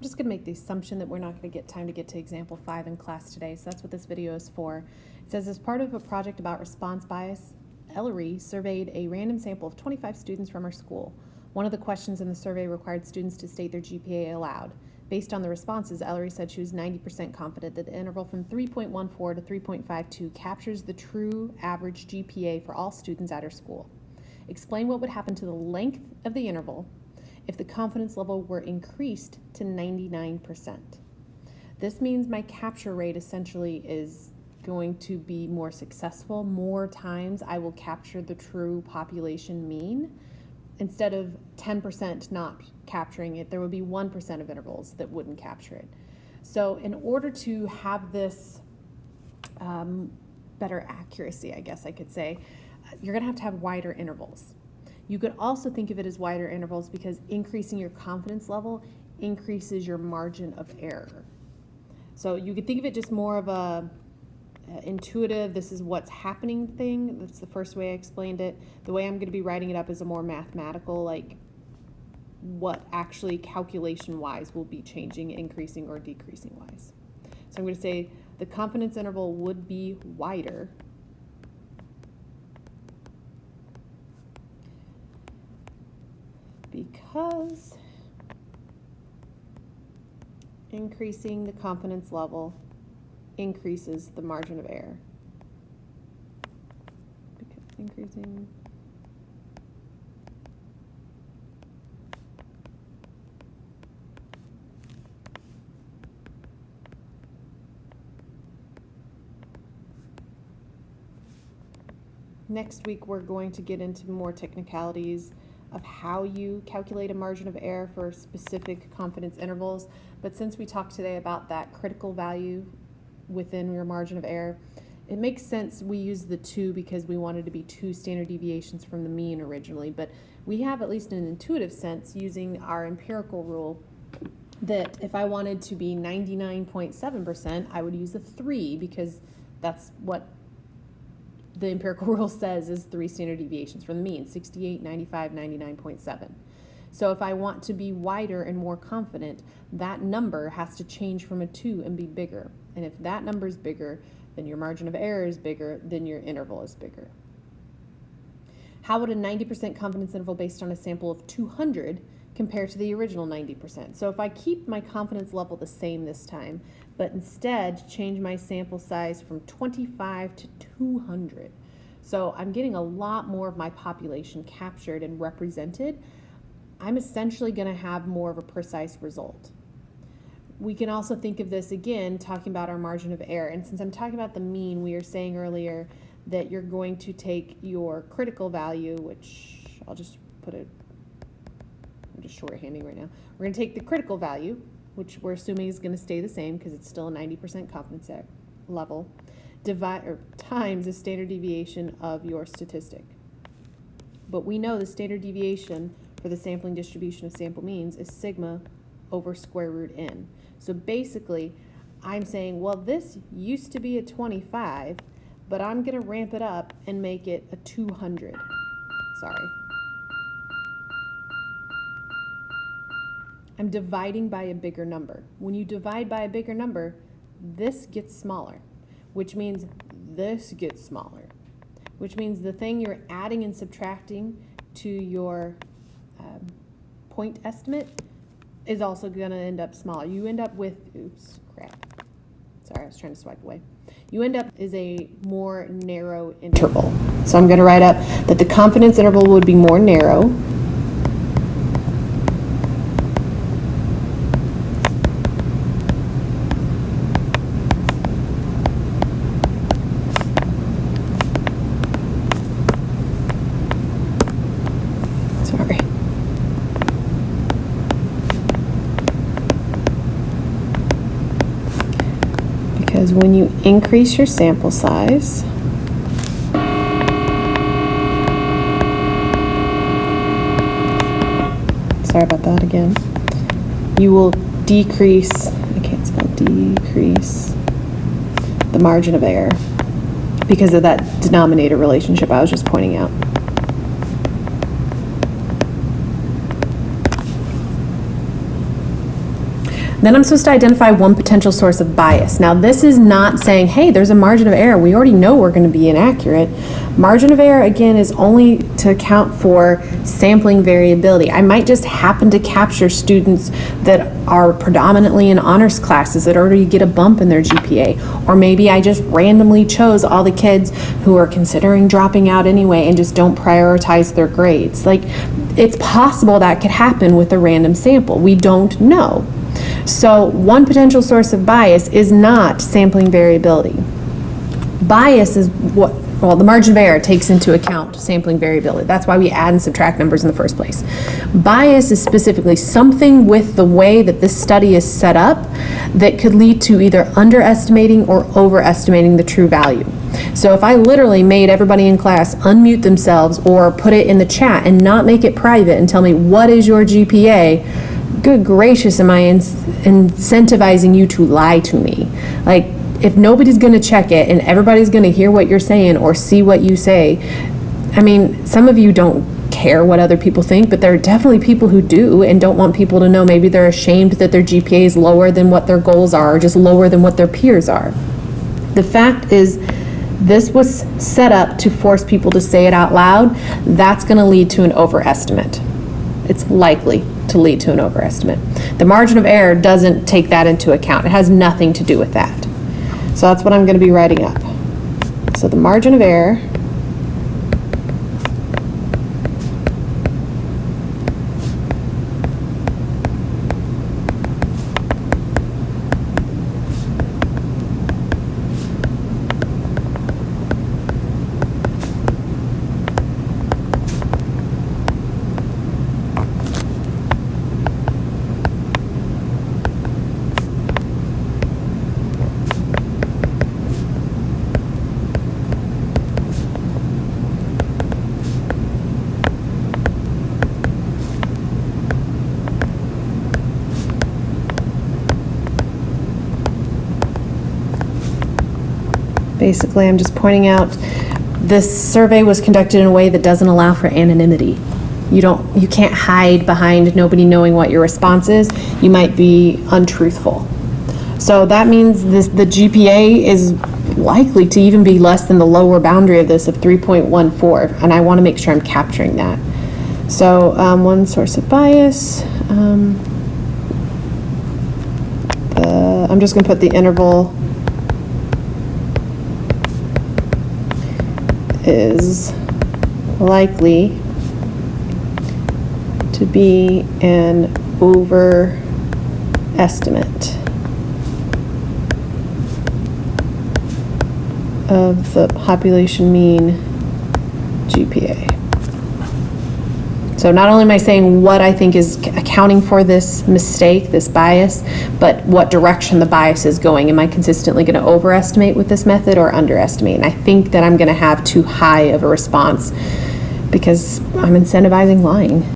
just going to make the assumption that we're not going to get time to get to example 5 in class today, so that's what this video is for. It says, as part of a project about response bias, Ellery surveyed a random sample of 25 students from her school. One of the questions in the survey required students to state their GPA aloud. Based on the responses, Ellery said she was 90% confident that the interval from 3.14 to 3.52 captures the true average GPA for all students at her school. Explain what would happen to the length of the interval if the confidence level were increased to 99%. This means my capture rate essentially is going to be more successful. More times I will capture the true population mean. Instead of 10% not capturing it, there would be 1% of intervals that wouldn't capture it. So in order to have this better accuracy, I guess I could say, you're going to have wider intervals. You could also think of it as wider intervals because increasing your confidence level increases your margin of error. So you could think of it just more of a intuitive, this is what's happening thing. That's the first way I explained it. The way I'm going to be writing it up is a more mathematical, like what actually calculation-wise will be changing, increasing or decreasing wise. So I'm going to say the confidence interval would be wider because increasing the confidence level increases the margin of error. Because increasing next week we're going to get into more technicalities of how you calculate a margin of error for specific confidence intervals. But since we talked today about that critical value within your margin of error, it makes sense we use the 2 because we wanted to be 2 standard deviations from the mean originally. But we have, at least in an intuitive sense, using our empirical rule, that if I wanted to be 99.7%, I would use a 3 because that's what the empirical rule says is 3 standard deviations from the mean, 68, 95, 99.7. So if I want to be wider and more confident, that number has to change from a 2 and be bigger. And if that number is bigger, then your margin of error is bigger, then your interval is bigger. How would a 90% confidence interval based on a sample of 200 compare to the original 90%? So if I keep my confidence level the same this time, but instead change my sample size from 25 to 200. So I'm getting a lot more of my population captured and represented. I'm essentially going to have more of a precise result. We can also think of this again, talking about our margin of error. And since I'm talking about the mean, we were saying earlier that you're going to take your critical value, which I'll just put it, I'm just shorthanding right now. We're going to take the critical value, which we're assuming is going to stay the same because it's still a 90% confidence level, times the standard deviation of your statistic. But we know the standard deviation for the sampling distribution of sample means is sigma over square root n. So basically, I'm saying, well, this used to be a 25, but I'm going to ramp it up and make it a 200. Sorry. I'm dividing by a bigger number. When you divide by a bigger number, this gets smaller, which means this gets smaller, which means the thing you're adding and subtracting to your point estimate is also going to end up smaller. You end up with, oops, crap. Sorry, I was trying to swipe away. You end up is a more narrow interval. So I'm going to write up that the confidence interval would be more narrow. Because when you increase your sample size, sorry about that again, you will decrease, I can't spell decrease, the margin of error because of that denominator relationship I was just pointing out. Then I'm supposed to identify one potential source of bias. Now, this is not saying, hey, there's a margin of error. We already know we're going to be inaccurate. Margin of error, again, is only to account for sampling variability. I might just happen to capture students that are predominantly in honors classes that already get a bump in their GPA. Or maybe I just randomly chose all the kids who are considering dropping out anyway and just don't prioritize their grades. Like, it's possible that could happen with a random sample. We don't know. So one potential source of bias is not sampling variability. Bias is what, well, the margin of error takes into account sampling variability. That's why we add and subtract numbers in the first place. Bias is specifically something with the way that this study is set up that could lead to either underestimating or overestimating the true value. So if I literally made everybody in class unmute themselves or put it in the chat and not make it private and tell me what is your GPA, good gracious, am I incentivizing you to lie to me? Like, if nobody's going to check it and everybody's going to hear what you're saying or see what you say, I mean, some of you don't care what other people think, but there are definitely people who do and don't want people to know. Maybe they're ashamed that their GPA is lower than what their goals are or just lower than what their peers are. The fact is, this was set up to force people to say it out loud. That's going to lead to an overestimate. It's likely to lead to an overestimate. The margin of error doesn't take that into account. It has nothing to do with that. So that's what I'm going to be writing up. So the margin of error basically, I'm just pointing out this survey was conducted in a way that doesn't allow for anonymity. You can't hide behind nobody knowing what your response is. You might be untruthful. So that means the GPA is likely to even be less than the lower boundary of this of 3.14, and I want to make sure I'm capturing that. So one source of bias. I'm just going to put the interval is likely to be an overestimate of the population mean GPA. So not only am I saying what I think is accounting for this mistake, this bias, but what direction the bias is going. Am I consistently going to overestimate with this method or underestimate? And I think that I'm going to have too high of a response because I'm incentivizing lying.